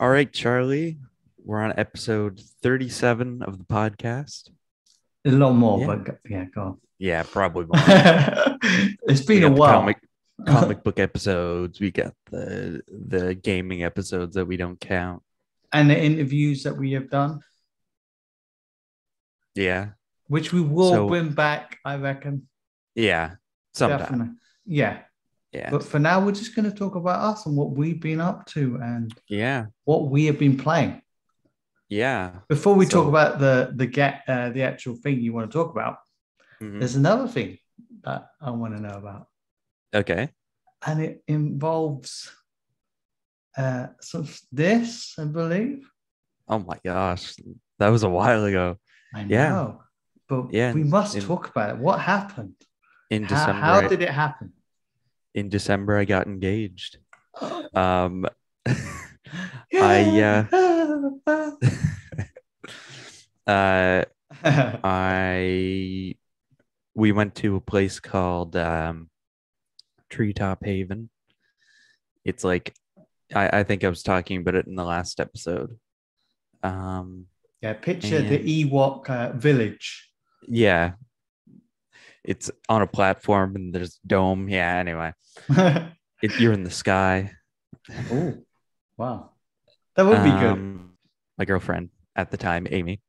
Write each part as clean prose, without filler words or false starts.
All right, Charlie. We're on episode 37 of the podcast. A lot more, Yeah. but yeah, go on. Yeah, probably more. It's We been a got the while. comic book episodes. We got the gaming episodes that we don't count. And the interviews that we have done, Yeah. which we will So- bring back, I reckon. Yeah. Sometime. Definitely. Yeah. Yeah. But for now, we're just going to talk about us and what we've been up to and Yeah. what we have been playing. Yeah. Before we talk So- about the actual thing you want to talk about, Mhm. there's another thing that I want to know about. Okay. And it involves this, I believe. Oh my gosh. That was a while ago. I Yeah. know. But Yeah, we must in- talk about it. What happened? In December. How did it happen? In December, I got engaged. We went to a place called Treetop Haven. It's like I think I was talking about it in the last episode. Picture the Ewok village. Yeah. It's on a platform and there's a dome. Yeah, anyway. You're in the sky. Oh, wow. That would be good. My girlfriend at the time, Amy.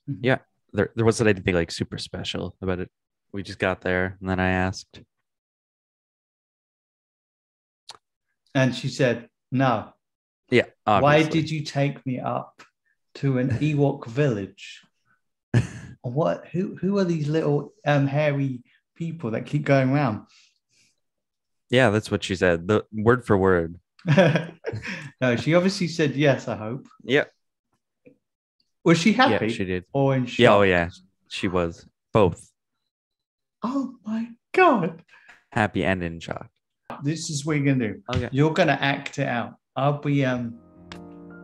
Mhm. Yeah, there wasn't anything like super special about it. We just got there and then I asked. And she said, no. Yeah, Why obviously. did you take me up to an Ewok village? What? Who are these little hairy people that keep going around? Yeah, that's what she said. The word for word. No, she obviously said yes, I hope. Yeah. Was she happy? Yeah, she did. Or in shock? Yeah, oh yeah. She was both Oh my God. happy and in shock. This is what you're going to do. Okay. You're going to act it out. I'll be Amy.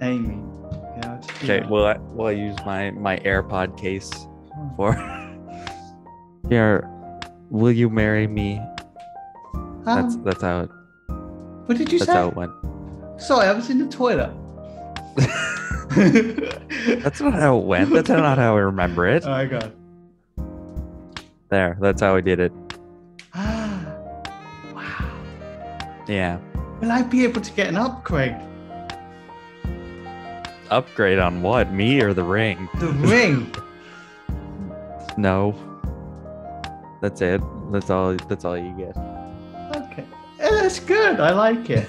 Yeah, just do Okay, that. will I use my AirPod case for here? Will you marry me? That's how What did you that's say? how it went. Sorry, I was in the toilet. That's not how it went. That's not how I remember it. Oh my God. There, that's how I did it. Wow. Yeah. Will I be able to get an upgrade? Upgrade on what? Me or the ring? The ring. No. That's it. That's all you get. Okay. That's good. I like it.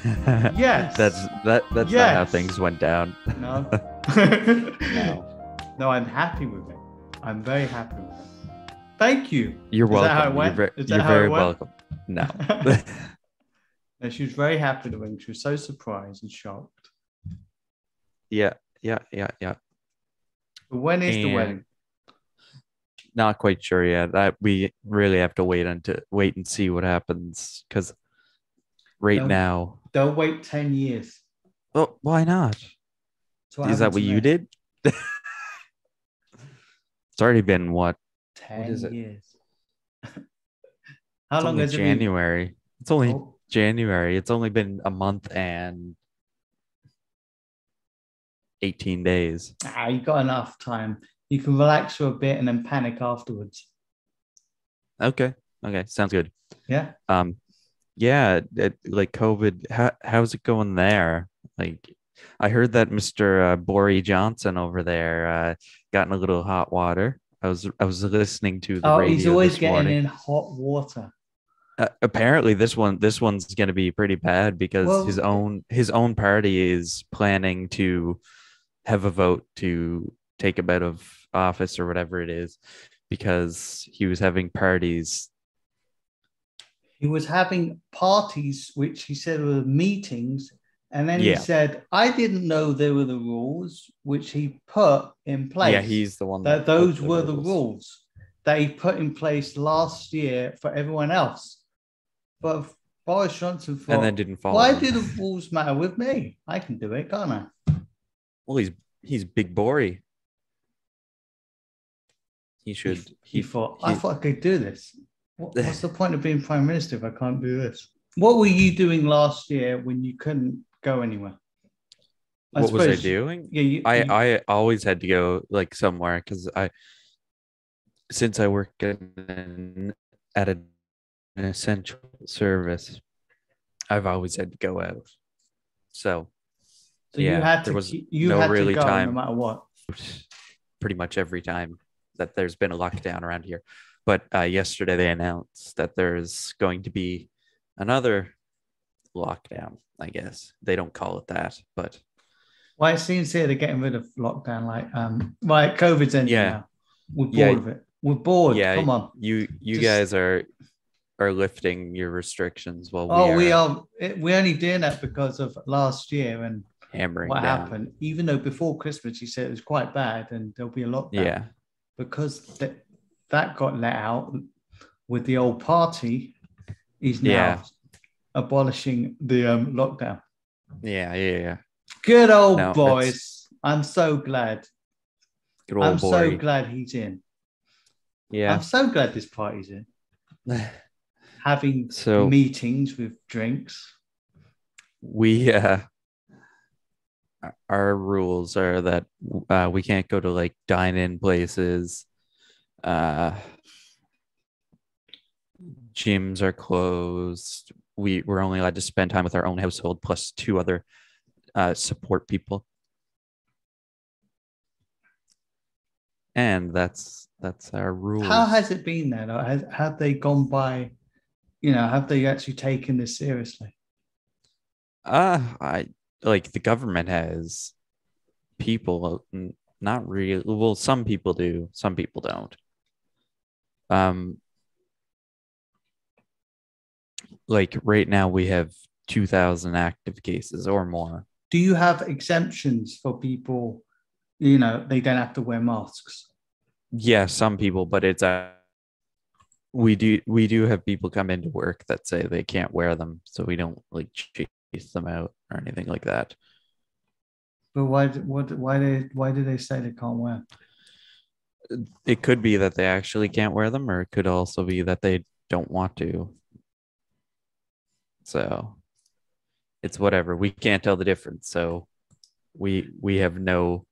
Yes. That's not how Yes. things went down. No. No. No, I'm happy with it. I'm very happy with it. Thank you. You're Is that welcome. how it went? Is that You're how it very went? welcome. No. No, she was very happy with the ring. She was so surprised and shocked. Yeah. But when is the And- wedding? Not quite sure yet. We really have to wait and see what happens because No. now. They'll wait 10 years. Well, why not? So Is that what you did? It's already been what? 10 is it? years. How It's long only has it been? January. It's only Oh, January. It's only been a month and 18 days. you got enough time. You can relax for a bit and then panic afterwards. Okay. Sounds good. Yeah. Yeah, like COVID, how's it going there? Like, I heard that Mr. Bory Johnson over there got in a little hot water. I was listening to the radio He's always this getting morning. in hot water. Apparently, this one's going to be pretty bad because Well- his own party is planning to have a vote to take him out of office or whatever it is because he was having parties. He was having parties, which he said were meetings. And then he Yeah. said, I didn't know there were the rules, which he put in place. Yeah, he's the one that put those were the rules that he put in place last year for everyone else. But Boris Johnson thought, and then didn't follow. why them. do the rules matter with me? I can do it, can't I? Well, he's big Bory. He should. He thought, I thought I could do this. What's the point of being prime minister if I can't do this? What were you doing last year when you couldn't go anywhere? I What was I suppose, doing? yeah, I always had to go like somewhere because I since I work at an essential service, I've always had to go out. So so yeah, there was you no had to really go no time matter what. pretty much every time that there's been a lockdown around here. But yesterday they announced that there's going to be another lockdown. I guess they don't call it that, but Well, it seems here they're getting rid of lockdown. Right, COVID's ending yeah, now. We're yeah, bored of it. We're bored. yeah. Come on, You just guys are lifting your restrictions while we oh, we are are. We're only doing that because of last year and hammering what down. happened. Even though before Christmas he said it was quite bad and there'll be a lockdown Yeah, because that got let out with the old party. He's now yeah, abolishing the lockdown. yeah. Good old No, it's boys. I'm so glad. good I'm old so boy. glad he's in. I'm Yeah. so glad this party's in. Having So meetings with drinks. we our rules are that we can't go to like dine-in places. Uh, gyms are closed. We're only allowed to spend time with our own household plus two other support people, and that's our How rules. has it been then? Have they gone by, have they actually taken this seriously? I like the government has people, not really. Well, some people do, some people don't. Um, like right now we have 2,000 active cases or more. Do you have exemptions for people, they don't have to wear masks? Yeah, some people, but it's we do have people come into work that say they can't wear them, so we don't like chase them out or anything like that. But why do they say they can't wear? It could be that they actually can't wear them, or it could also be that they don't want to. So it's whatever. We can't tell the difference. So we have no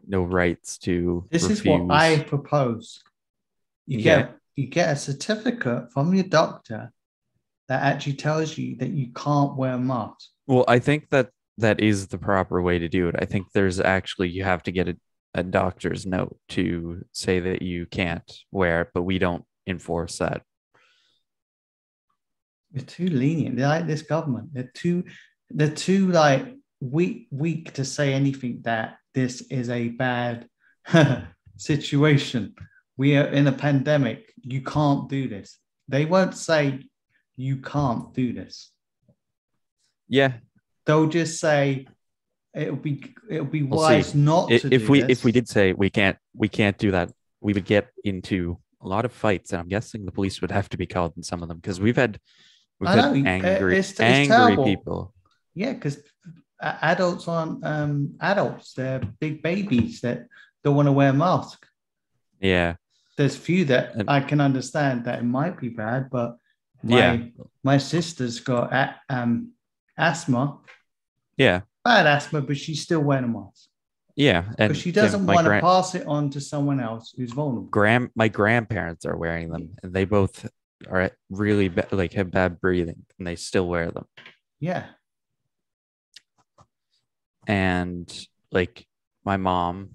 rights to This is what I refuse. propose. You Yeah. get a certificate from your doctor that actually tells you that you can't wear a mask. Well, I think that that is the proper way to do it. I think there's actually you have to get a doctor's note to say that you can't wear it, but we don't enforce that. They're too lenient. They're like this government. They're too like weak to say anything that this is a bad situation. We are in a pandemic. You can't do this. They won't say you can't do this. Yeah, They'll just say it'll be we'll see. wise not to If do we this. did say we can't do that, we would get into a lot of fights, and I'm guessing the police would have to be called in some of them because we've I had know it's angry terrible. people. Yeah, because adults aren't adults. They're big babies that don't want to wear a mask. Yeah, There's few that and I can understand that it might be bad, but yeah, my sister's got asthma, yeah, bad asthma, but she's still wearing a mask yeah, because and she Tim, doesn't my want to pass it on to someone else who's vulnerable. my grandparents are wearing them, and they both are really like have bad breathing, and they still wear them. Yeah, And like my mom,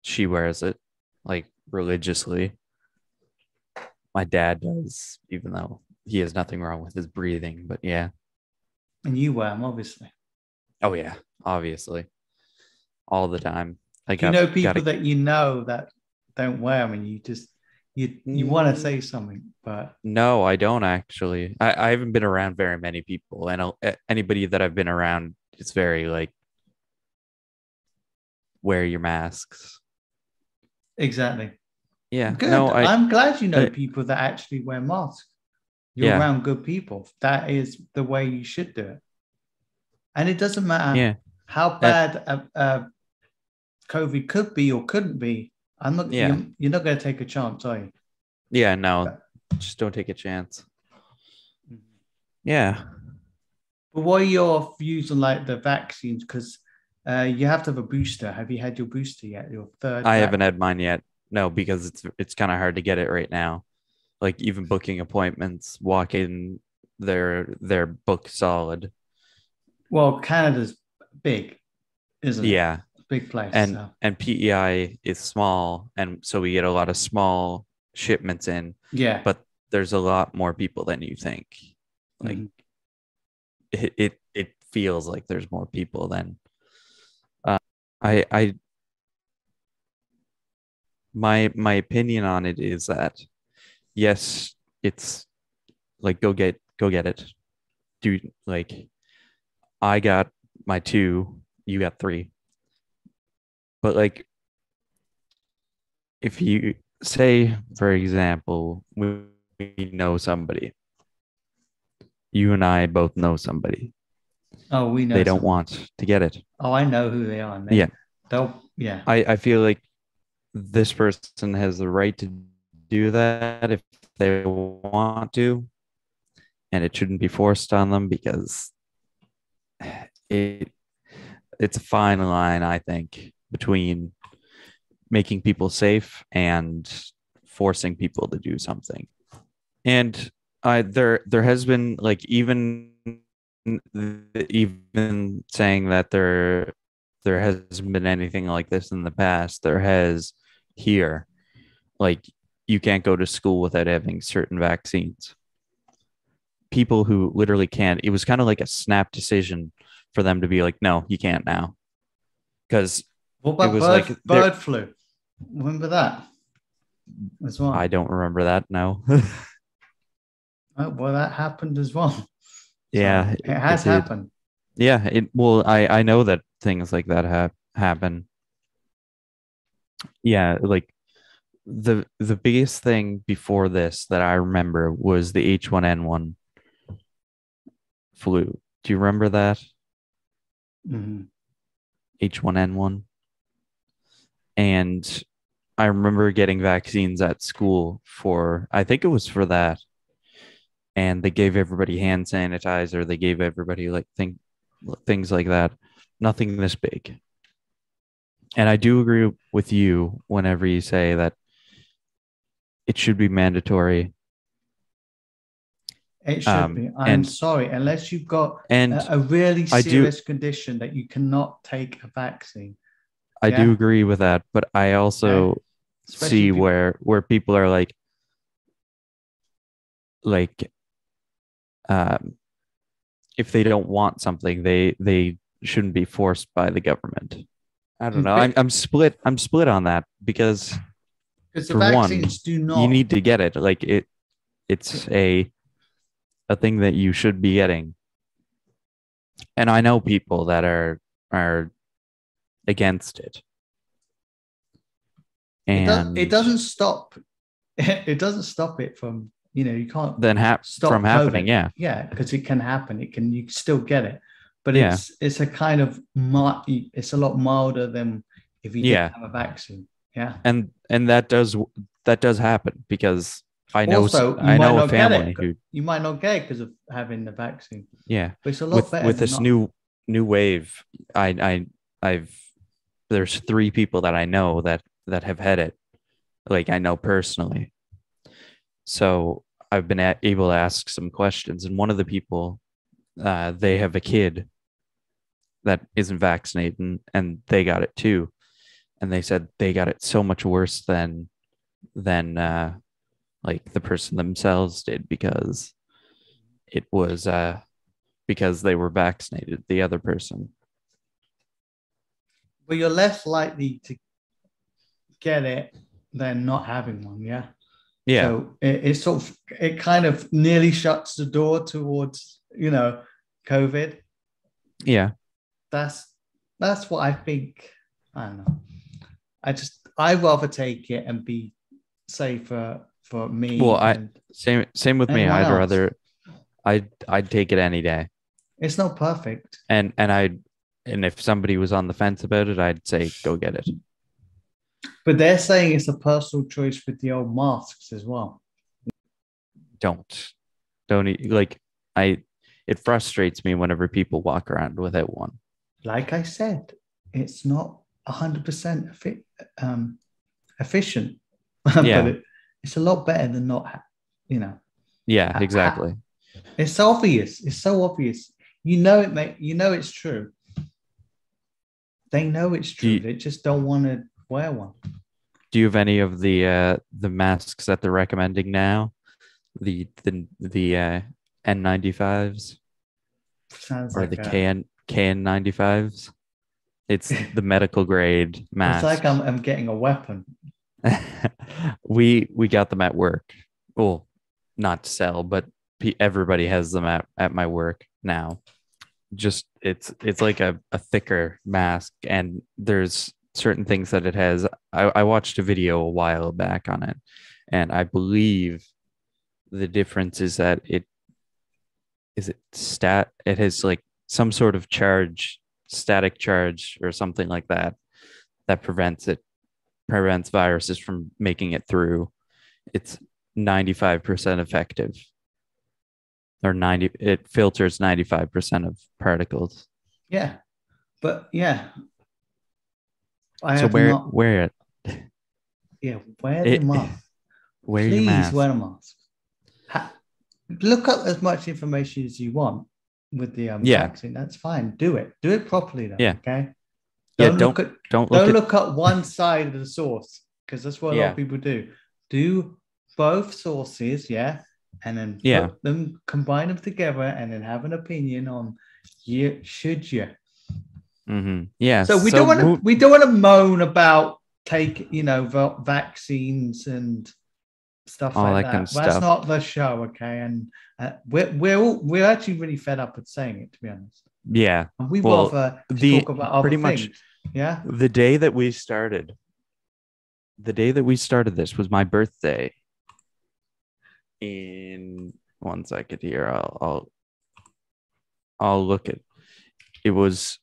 she wears it like religiously. My dad does, even though he has nothing wrong with his breathing. But yeah. and you wear them, obviously. Oh yeah, obviously. All the time. I Do you know got people to that that don't wear them, and you want to say something, but no, I don't actually. I haven't been around very many people, and anybody that I've been around, it's very like wear your masks. exactly. Yeah, no, Good. I'm glad you know I people that actually wear masks. You're yeah, around good people. That is the way you should do it. And it doesn't matter yeah, how and bad COVID could be or couldn't be. I'm not. yeah, You're not going to take a chance, are you? yeah. No, just don't take a chance. Yeah. But what are your views on like the vaccines? Because You have to have a booster. Have you had your booster yet? Your third I vac? haven't had mine yet. No, because it's kind of hard to get it right now. Like even booking appointments, walk in, they're booked solid. Well, Canada's big, isn't it? Yeah, Big place. and So and PEI is small, and so we get a lot of small shipments in, yeah. but there's a lot more people than you think. Like Mhm. it feels like there's more people than uh, I my opinion on it is that yes, it's like go get it. Do like I got my two, you got three. But like if you say, for example, we know somebody, you and I both know somebody, Oh, we know they don't someone. want to get it. Oh, I know who they are, and Yeah. they'll yeah. I feel like this person has the right to do that if they want to, and it shouldn't be forced on them because it it's a fine line, I think, between making people safe and forcing people to do something. And there has been like even saying that there hasn't been anything like this in the past. There has here. Like you can't go to school without having certain vaccines. People who literally can't. It was kind of like a snap decision for them to be like, no, you can't now. Because What it about was like there. bird flu? Remember that as I well? don't remember that. No. Oh, well, that happened as well. So Yeah, it it has did. happened. Yeah, it well, I know that things like that happen. Yeah, like the biggest thing before this that I remember was the H1N1 flu. Do you remember that? Mhm. H1N1? And I remember getting vaccines at school for, I think it was for that. And they gave everybody hand sanitizer. They gave everybody like things like that. Nothing this big. And I do agree with you whenever you say that it should be mandatory. It should be. I'm And sorry, unless you've got and a really I do serious condition that you cannot take a vaccine. I do Yeah. agree with that, but I Okay. also Especially see if you, where people are like um if they don't want something, they shouldn't be forced by the government. I don't know. I'm split on that because because the for one, vaccines do you not. need to get it. Like it's a thing that you should be getting. And I know people that are against it. It does. It And doesn't stop. It doesn't stop it from. You can't then from stop happening. COVID. Yeah. Yeah, because it can happen. It can. You can still get it, but Yeah. it's a kind of it's a lot milder than if you didn't Yeah. have a vaccine. Yeah. And that does happen because Also, you I might know a not get it. family who You might not get it because of having the vaccine, yeah but it's a lot with better with than this not. new wave I've there's three people that I know that have had it, like I know personally. So I've been able to ask some questions, and one of the people, they have a kid that isn't vaccinated, and they got it too, and they said they got it so much worse than like the person themselves did because it was because they were vaccinated, the other person. But you're less likely to get it than not having one. Yeah. Yeah. So it sort of it kind of nearly shuts the door towards COVID. Yeah. That's that's what I think. I don't know. I rather take it and be safer for Well, me I and same with me. anyone I'd else. rather I'd take it any day. It's not perfect, And if somebody was on the fence about it, I'd say go get it. but they're saying it's a personal choice with the old masks as well. Don't don't like I it frustrates me whenever people walk around without one. Like I said, it's not 100% efficient, Yeah. but it's a lot better than not, you know. Yeah, exactly. It's obvious. It's so obvious. You know it, mate. You know it's true. They know it's Do true. you, They just don't want to wear one. do you have any of the masks that they're recommending now? The N95s Sounds or like the a. KN95s? It's the medical grade It's like masks. I'm getting a weapon. We got them at work. Well, not to sell, but everybody has them at my work now. Just it's like a thicker mask, and there's certain things that it has. I watched a video a while back on it, and I believe the difference is that it has like some sort of charge, static charge or something like that, that prevents viruses from making it through. It's 95% effective, or 90, it filters 95% of particles. Yeah, but yeah, I So have not. wear Yeah, wear the it, mask. wear your Please wear mask. a mask. Look up as much information as you want with the Yeah. vaccine. That's fine. Do it. Do it properly though. Yeah. Okay. Yeah, Don't look at don't look don't at. look at one side of the source because that's what a lot of Yeah. people do. Do both sources, yeah, and then Yeah. put them, combine them together, and then have an opinion on you should you. Mm-hmm. Yeah. So So we don't want to moan about vaccines and stuff all like that kind of that. That's stuff. not the show, okay? And we're actually really fed up with saying it, to be honest. Yeah. And we Well, rather the talk about other pretty things. much Yeah. the day that we started, this was my birthday. In 1 second here, I'll look at. It was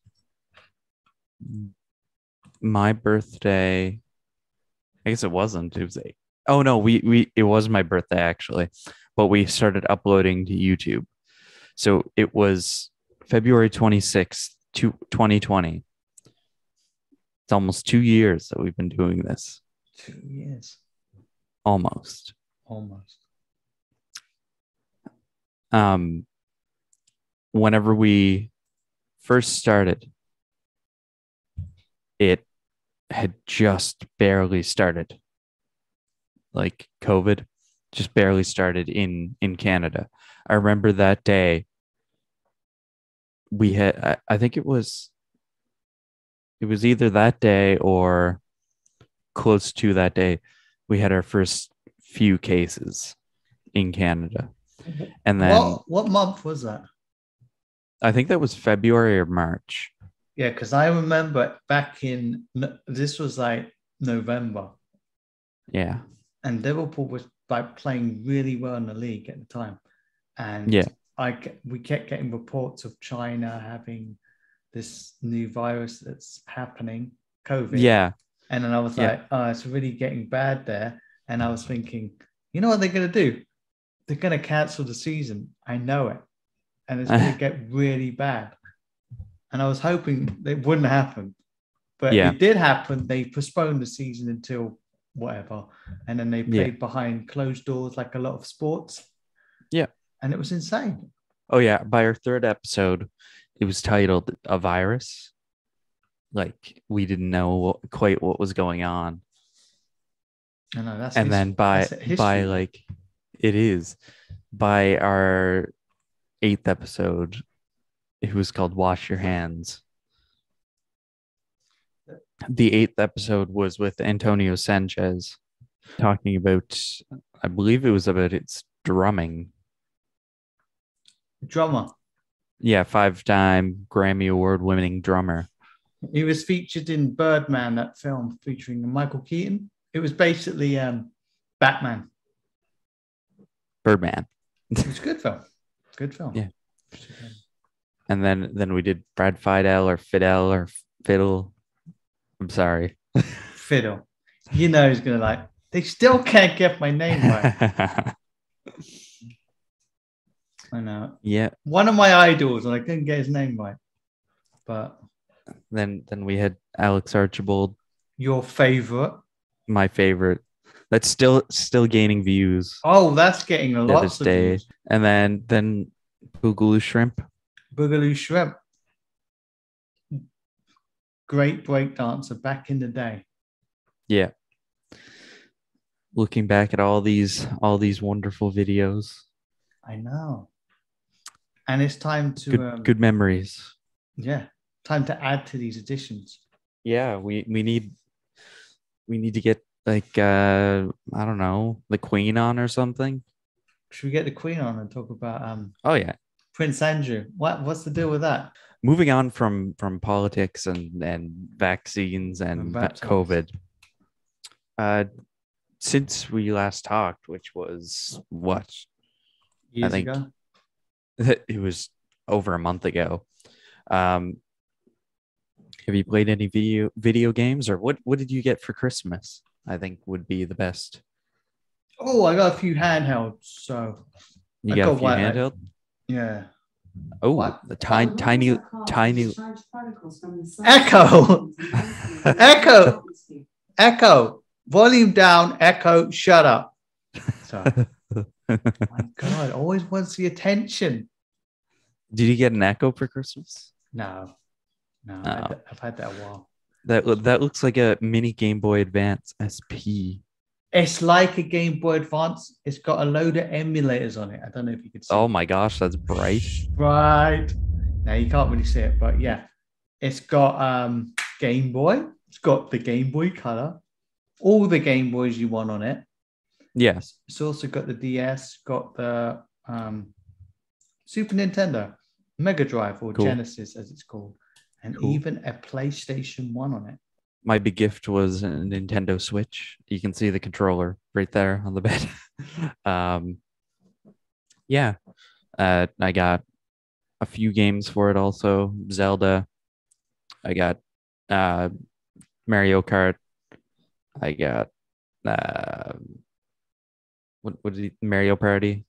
my birthday. I guess it wasn't. It was oh no, we it was my birthday actually, but we started uploading to YouTube. So it was February 26th, 2020. It's almost 2 years that we've been doing this. 2 years. Almost. Almost. Whenever we first started, it had just barely started. Like COVID just barely started in Canada. I remember that day we had, I think it was either that day or close to that day, we had our first few cases in Canada. And then what month was that? I think that was February or March. Yeah, because I remember back in this was like November. Yeah. And Liverpool was like playing really well in the league at the time. And yeah, we kept getting reports of China having this new virus that's happening, COVID. Yeah. And then I was like, oh, it's really getting bad there. And I was thinking, you know what they're going to do? They're going to cancel the season. I know it. And it's going to get really bad. And I was hoping it wouldn't happen. But it did happen. They postponed the season until whatever. And then they played behind closed doors like a lot of sports. Yeah. And it was insane. Oh, yeah. By our third episode, it was titled A Virus. Like, we didn't know quite what was going on. I know, that's and then by like, it is. By our 8th episode, it was called Wash Your Hands. The 8th episode was with Antonio Sanchez talking about, I believe it was about its drumming. Drummer. Yeah, 5-time Grammy Award winning drummer. He was featured in Birdman, that film featuring Michael Keaton. It was basically Batman. Birdman. It was a good film. Good film. Yeah. And then we did Brad Fidel or Fidel or Fiddle. I'm sorry. Fiddle. You know he's going to like, they still can't get my name right. I know. Yeah. One of my idols, and I couldn't get his name right. But Then we had Alex Archibald, Your favorite? my favorite. That's still gaining views Oh, that's getting to this lots of day. views. And then Boogaloo Shrimp. Boogaloo Shrimp, great break dancer back in the day. Yeah. Looking back at all these wonderful videos. I know. And it's time to Good memories. yeah, time to add to these editions. Yeah, we need to get like I don't know, the Queen on or something. Should we get the Queen on and talk about Oh yeah. Prince Andrew? What's the deal with that? Moving on from politics and vaccines And and vaccines COVID. Uh since we last talked, which was what? I years think ago. it was over a month ago. Um have you played any video games, or what did you get for Christmas? I think would be the best. Oh, I got a few handhelds, so You I got a got few what? handheld? Yeah. Oh, What? the tiny. Echo, echo, echo. Volume down. Echo. Shut up. So, my God, always wants the attention. Did you get an Echo for Christmas? No, no, Oh, I've had that a while. that looks like a mini Game Boy Advance SP. It's like a Game Boy Advance. It's got a load of emulators on it. I don't know if you could Oh see. my gosh, that's bright. Right. Now you can't really see it, but yeah, it's got Game Boy. It's got the Game Boy Color, all the Game Boys you want on it. Yes, It's also got the DS, got the Super Nintendo, Mega Drive, or cool, Genesis as it's called, and cool. even a PlayStation 1 on it. My big gift was a Nintendo Switch. You can see the controller right there on the bed. um, yeah, I got a few games for it also. Zelda. I got uh, Mario Kart. I got uh, what did Mario Party,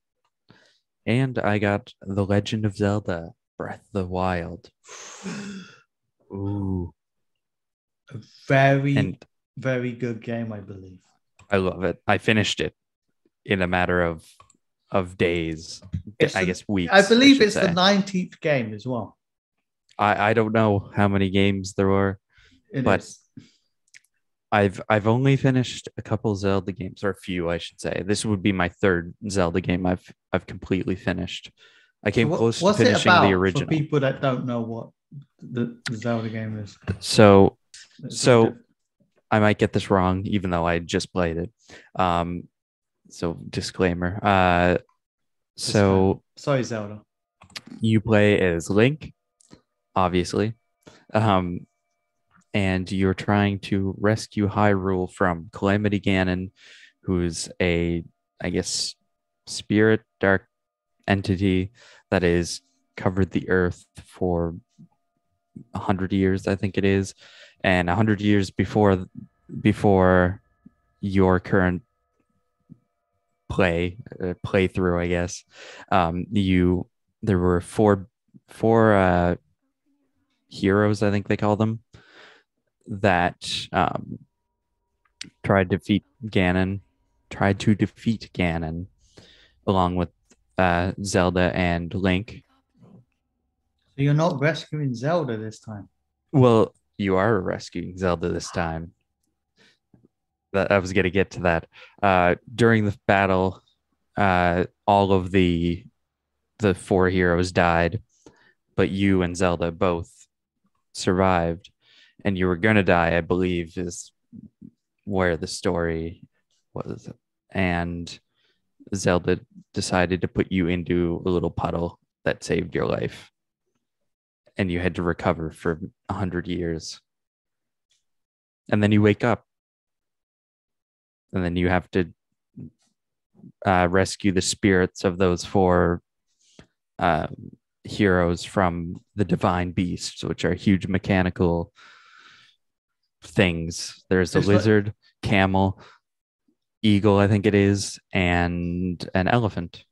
and I got The Legend of Zelda: Breath of the Wild. Ooh, A very, and very good game, I believe. I love it. I finished it in a matter of days, It's I the, guess I weeks, I believe should it's the say. 19th game as well. I don't know how many games there were, It but is. I've only finished a couple Zelda games, or a few, I should say. This would be my third Zelda game I've completely finished. I So came close to what's it finishing the about for original. people that don't know what the Zelda game is? So It's a so I might get this wrong, even though I just played it. Um, so disclaimer. disclaimer. So Sorry, Zelda. you play as Link, obviously, um, and you're trying to rescue Hyrule from Calamity Ganon, who's I guess, spirit dark entity that is covered the earth for 100 years, I think it is, and 100 years before your current playthrough, I guess. You There were four heroes, I think they call them, that tried to defeat Ganon, tried to defeat Ganon along with Zelda and Link. So you're not rescuing Zelda this time. Well, you are rescuing Zelda this time. That I was going to get to that. During the battle, all of the four heroes died, but you and Zelda both survived, and you were going to die, I believe, is where the story was. And Zelda decided to put you into a little puddle that saved your life, and you had to recover for 100 years. And then you wake up, and then you have to rescue the spirits of those four uh, heroes from the divine beasts, which are huge mechanical things. There's a It's like lizard, camel, eagle, I think it is, and an elephant.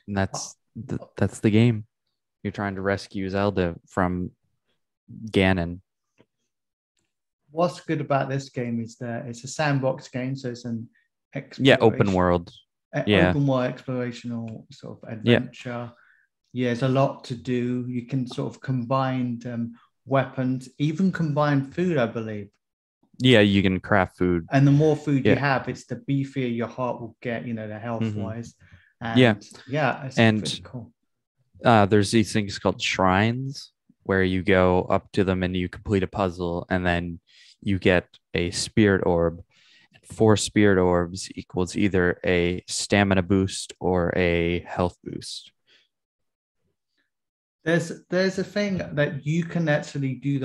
And that's the game. You're trying to rescue Zelda from Ganon. What's good about this game is that it's a sandbox game, so it's an Yeah, open exploration, world. Yeah. open world explorational sort of Yeah. adventure. Yeah, there's a lot to do. You can sort of combine weapons, even combine food, I believe. Yeah, you can craft food. And the more food you Yeah. have, it's the beefier your heart will get, the health Hmm. wise. Yeah. And yeah, it's pretty And cool. there's these things called shrines where you go up to them and you complete a puzzle, and then you get a spirit orb. And 4 spirit orbs equals either a stamina boost or a health boost. There's a thing that you can actually do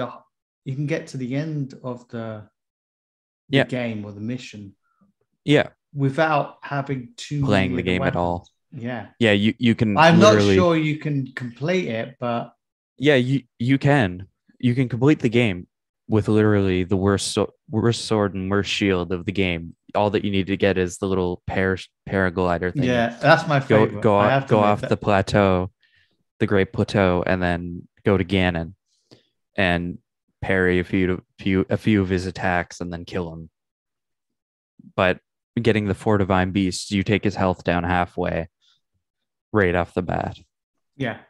you can get to the end of the Yeah. game or the mission Yeah. without having too Playing many the of the game at all. weapons. Yeah. Yeah, you can I'm not literally. sure you can complete it, but Yeah, you can complete the game with literally the worst sword and worst shield of the game. All that you need to get is the little paraglider thingy. yeah, that's my Go favorite. go I o- have to go admit off the that. plateau, the Great Plateau, and then go to Ganon and parry a few of his attacks and then kill him. But getting the 4 divine beasts, you take his health down halfway right off the bat. Yeah.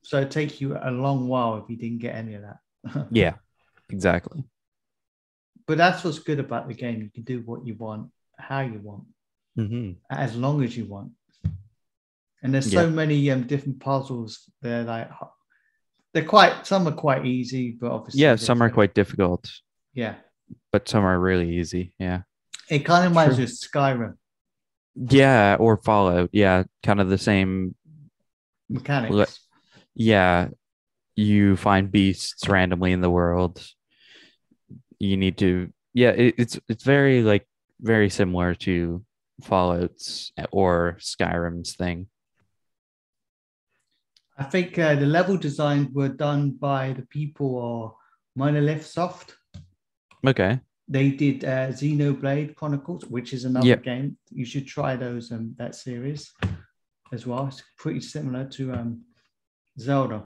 So it takes you a long while if you didn't get any of that. Yeah, exactly. But that's what's good about the game. You can do what you want, how you want, Hmm. as long as you want. And there's Yeah. so many different puzzles. Some are quite easy, but Yeah, obviously some are quite difficult, yeah. but some are really easy. Yeah. It kind of reminds True. me of Skyrim Yeah, or Fallout. Yeah, kind of the same. mechanics. Yeah, you find beasts randomly in the world. You need to. Yeah, it's very like very similar to Fallout's or Skyrim's thing. I think the level designs were done by the people or Monolith Soft. Okay. They did Xenoblade Chronicles, which is another Yeah. game. You should try that series as well. It's pretty similar to Zelda.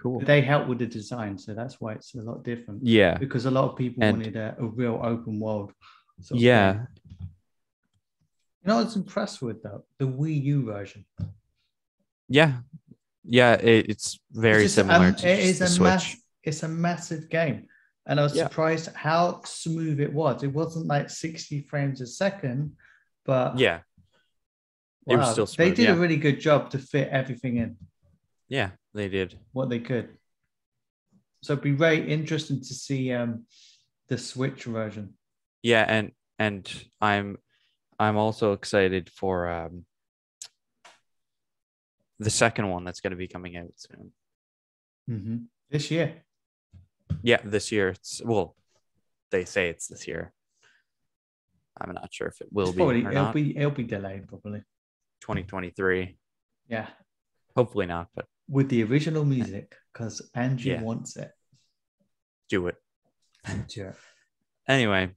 Cool. They help with the design, so that's why it's a lot different. Yeah. Because a lot of people And wanted a real open world sort of yeah. game. You know, I was impressed with though the Wii U version. Yeah. Yeah. It's very similar to it just is the Switch. it's a massive game, and I was Yeah. surprised how smooth it was. It wasn't like 60 frames a second, but Yeah. It was wow, still they smooth. did a Yeah. really good job to fit everything in Yeah, they did. what they could. So it'd be very interesting to see the Switch version. Yeah, and I'm also excited for the second one that's going to be coming out soon. Mm-hmm. This year. Yeah, this year. They say it's this year. I'm not sure if it will be or not. It'll be delayed probably. 2023. Yeah. Hopefully not, but with the original music because Andrew Yeah. wants it. do it. Yeah. Anyway,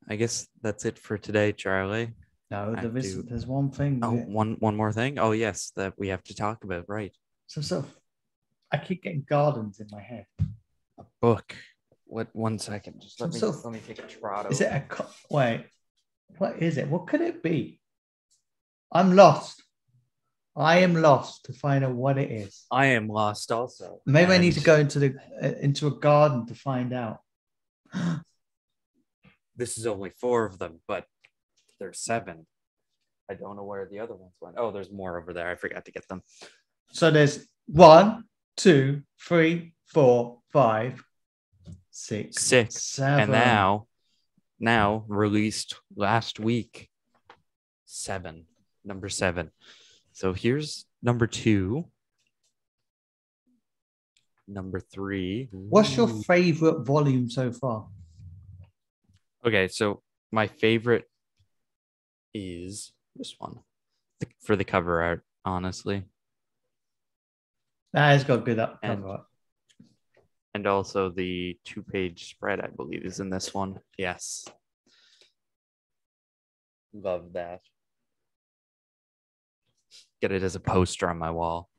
I guess that's it for today, Charlie. No, there's one thing. Oh, one more thing. Oh, yes, that we have to talk about. Right. Some sort of, I keep getting gardens in my head. A book. What? 1 second. Just let Some me take a trot. Is it wait? What is it? What could it be? I'm lost. I am lost to find out what it is. I am lost also. Maybe I need to go into a garden to find out. This is only 4 of them, but there's 7. I don't know where the other ones went. Oh, there's more over there. I forgot to get them. So there's 1, 2, 3, 4, 5, 6, 6. 7. And now released last week. 7. Number 7. So here's number 2. Number 3. What's your favorite volume so far? Okay, so my favorite is this one for the cover art, honestly. That has got good cover art. And also the 2-page spread, I believe, is in this one. Yes. Love that. Get it as a poster on my wall.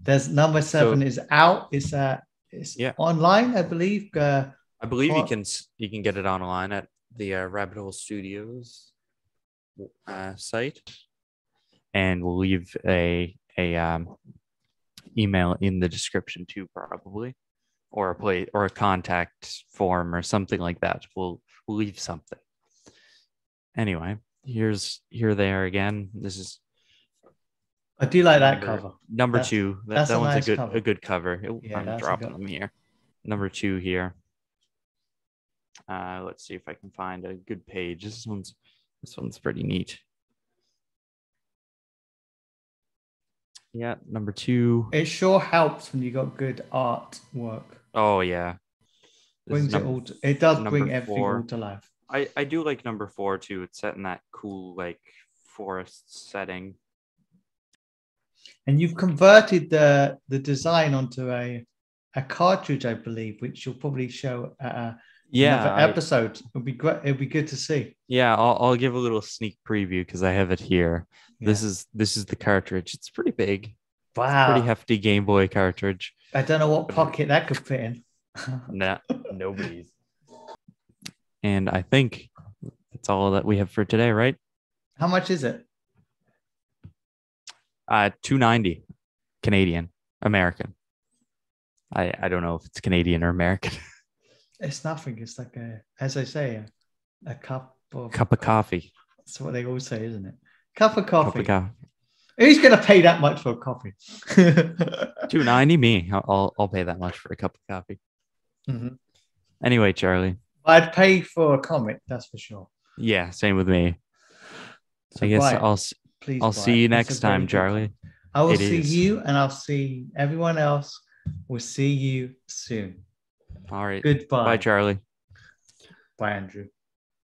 There's number So 7 is out. It's yeah, online, I believe. I believe For, you can get it online at the Rabbit Hole Studios site, and we'll leave a email in the description too, probably, or a play or a contact form or something like that. We'll leave something. Anyway, here they are again. This is I do like that cover. number That's two. That that's that a one's nice a cover. good cover. Yeah, I'm that's a dropping good. them here. Number two here. Let's see if I can find a good page. This one's pretty neat. Yeah, number two. It sure helps when you got good artwork. Oh yeah, this is Brings it all. It does number bring everything all four. to life. I do like number four too. It's set in that cool like forest setting. And you've converted the design onto a cartridge, I believe, which you'll probably show at Yeah, another episode. It'll be great. It'll be good to see. yeah. I'll give a little sneak preview because I have it here. Yeah. This is the cartridge. It's pretty big. It's a pretty Wow. hefty Game Boy cartridge. I don't know what pocket that could fit in. Nah, nobody's. And I think that's all that we have for today, right? How much is it? 290 Canadian, American. I don't know if it's Canadian or American. It's nothing. It's like as I say, a cup of Coffee. That's what they always say, isn't it? Cup of coffee. Cup of coffee. Who's going to pay that much for a coffee? 290 me. I'll pay that much for a cup of coffee. Mm-hmm. Anyway, Charlie. I'd pay for a comic, that's for sure. Yeah, same with me. So I guess I'll buy see you it. next time, Charlie. I will see you, and I'll see everyone else. We'll see you soon. All right. Goodbye. Bye, Charlie. Bye, Andrew.